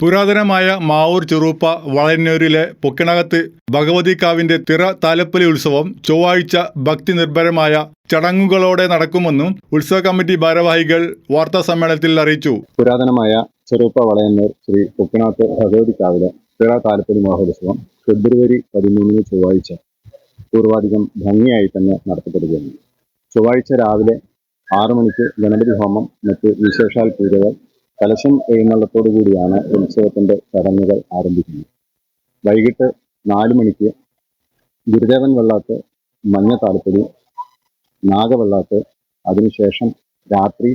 പുരാതനമായ മാവൂർ ചെറുപ്പ വളയന്നൂരിലെ പൊക്കിണകത്ത് ഭഗവതിക്കാവിന്റെ തിറ താലപ്പൊലി ഉത്സവം ചൊവ്വാഴ്ച ഭക്തി നിർഭരമായ ചടങ്ങുകളോടെ നടക്കുമെന്നും ഉത്സവ കമ്മിറ്റി ഭാരവാഹികൾ വാർത്താസമ്മേളനത്തിൽ അറിയിച്ചു. പുരാതനമായ ചെറുപ്പ വളയന്നൂർ ശ്രീ പൊക്കിണകത്ത് ഭഗവതിക്കാവിലെ തിറ താലപ്പൊലി മഹോത്സവം ഫെബ്രുവരി 13 ചൊവ്വാഴ്ച പൂർവാധികം ഭംഗിയായി തന്നെ നടത്തപ്പെടുകയാണ്. ചൊവ്വാഴ്ച രാവിലെ 6 മണിക്ക് ഗണപതി ഹോമം, മറ്റ് വിശേഷാൽ പൂജകൾ, കലശം എഴുന്നള്ളത്തോടു കൂടിയാണ് ഉത്സവത്തിന്റെ ചടങ്ങുകൾ ആരംഭിക്കുന്നത്. വൈകിട്ട് 4 മണിക്ക് ഗുരുദേവൻ വെള്ളാട്ട്, മഞ്ഞ താലപ്പൊലി, നാഗവെള്ളാട്ട്, അതിനുശേഷം രാത്രി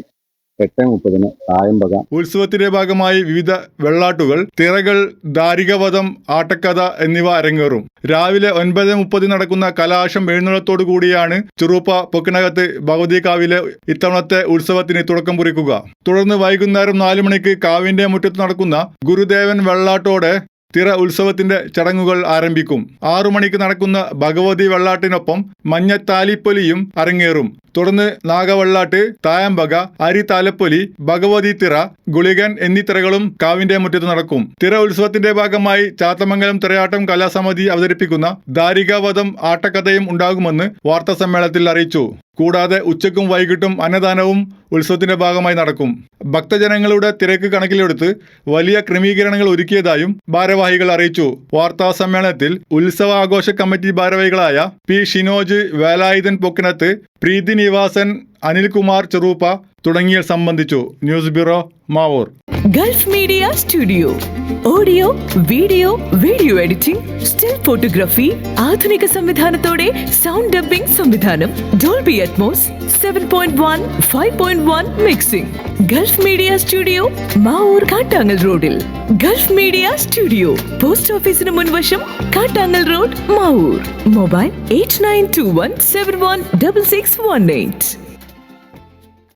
8:30 തായമ്പക. ഉത്സവത്തിന്റെ ഭാഗമായി വിവിധ വെള്ളാട്ടുകൾ, തിറകൾ, ദാരികവധം, ആട്ടക്കഥ എന്നിവ അരങ്ങേറും. രാവിലെ 9:30 നടക്കുന്ന കലാശം എഴുന്നള്ളത്തോടു കൂടിയാണ് ചെറുപ്പ പൊക്കിണകത്ത് ഭഗവതിക്കാവിലെ ഇത്തവണത്തെ ഉത്സവത്തിന് തുടക്കം കുറിക്കുക. തുടർന്ന് വൈകുന്നേരം 4 മണിക്ക് കാവിന്റെ മുറ്റത്ത് നടക്കുന്ന ഗുരുദേവൻ വെള്ളാട്ടോടെ തിറ ഉത്സവത്തിന്റെ ചടങ്ങുകൾ ആരംഭിക്കും. 6 മണിക്ക് നടക്കുന്ന ഭഗവതി വെള്ളാട്ടിനൊപ്പം മഞ്ഞത്താലിപ്പൊലിയും അരങ്ങേറും. തുടർന്ന് നാഗവെള്ളാട്ട്, തായമ്പക, അരി താലപ്പൊലി, ഭഗവതി തിറ, ഗുളികൻ എന്നീ തിറകളും കാവിന്റെ മുറ്റത്ത് നടക്കും. തിറ ഉത്സവത്തിന്റെ ഭാഗമായി ചാത്തമംഗലം തിറയാട്ടം കലാസമിതി അവതരിപ്പിക്കുന്ന ദാരികാവധം ആട്ടക്കഥയും ഉണ്ടാകുമെന്ന് വാർത്താസമ്മേളനത്തിൽ അറിയിച്ചു. കൂടാതെ ഉച്ചയ്ക്കും വൈകിട്ടും അന്നദാനവും ഉത്സവത്തിന്റെ ഭാഗമായി നടക്കും. ഭക്തജനങ്ങളുടെ തിരക്ക് കണക്കിലെടുത്ത് വലിയ ക്രമീകരണങ്ങൾ ഒരുക്കിയതായും ഭാരവാഹികൾ അറിയിച്ചു. വാർത്താ സമ്മേളനത്തിൽ ഉത്സവ ആഘോഷ കമ്മിറ്റി ഭാരവാഹികളായ പി ഷിനോജ്, വേലായുധൻ പൊക്കിനത്ത്, പ്രീതി നിവാസൻ, അനിൽകുമാർ ചെറുപ്പ തുടങ്ങിയവർ സംബന്ധിച്ചു. News bureau, Mavoor. Gulf media studio audio, video editing, still photography, ആധുനിക സംവിധാനത്തോടെ സൗണ്ട് ഡബ്ബിംഗ് സംവിധാനം, Dolby Atmos, 7.1, 5.1 mixing. Gulf media studio, Mavoor, Kattangal റോഡിൽ. ഗൾഫ് മീഡിയ സ്റ്റുഡിയോ, പോസ്റ്റ് ഓഫീസിന് മുൻവശം, കാട്ടാങ്ങൽ റോഡ്, മാവൂർ. മൊബൈൽ 8921716618.